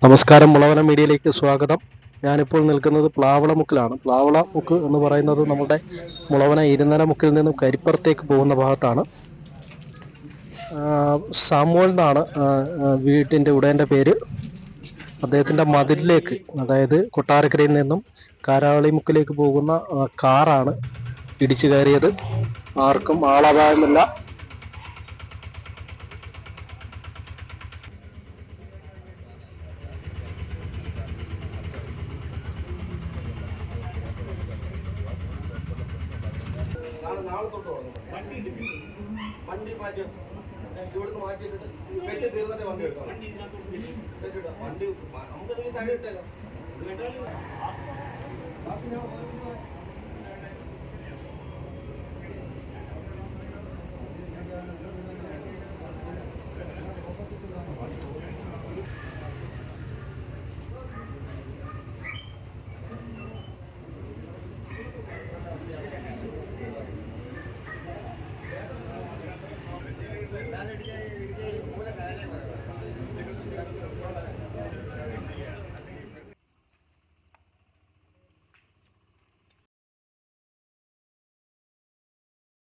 നമസ്കാരം, മുളവന മീഡിയയിലേക്ക് സ്വാഗതം. ഞാനിപ്പോൾ നിൽക്കുന്നത് പ്ലാവളമുക്കിലാണ്. പ്ലാവളമുക്ക് എന്ന് പറയുന്നത് നമ്മുടെ മുളവന ഇരുന്നരമുക്കിൽ നിന്നും കരിപ്പുറത്തേക്ക് പോകുന്ന ഭാഗത്താണ്. സാമുവൽ എന്നാണ് വീട്ടിൻ്റെ ഉടയൻ്റെ പേര്. അദ്ദേഹത്തിൻ്റെ മതിലിലേക്ക്, അതായത് കൊട്ടാരക്കരയിൽ നിന്നും കാരാളിമുക്കിലേക്ക് പോകുന്ന കാറാണ് ഇടിച്ചു കയറിയത്. ആർക്കും ആളപായമില്ല. നാളെ തൊട്ട് വണ്ടി മാറ്റി ഇവിടുന്ന് മാറ്റിയിട്ടുണ്ട് വെട്ടി തീർന്നിട്ട് വണ്ടി എടുക്കാം. വണ്ടി നമുക്ക് സൈഡ് ഇട്ടേക്കാം.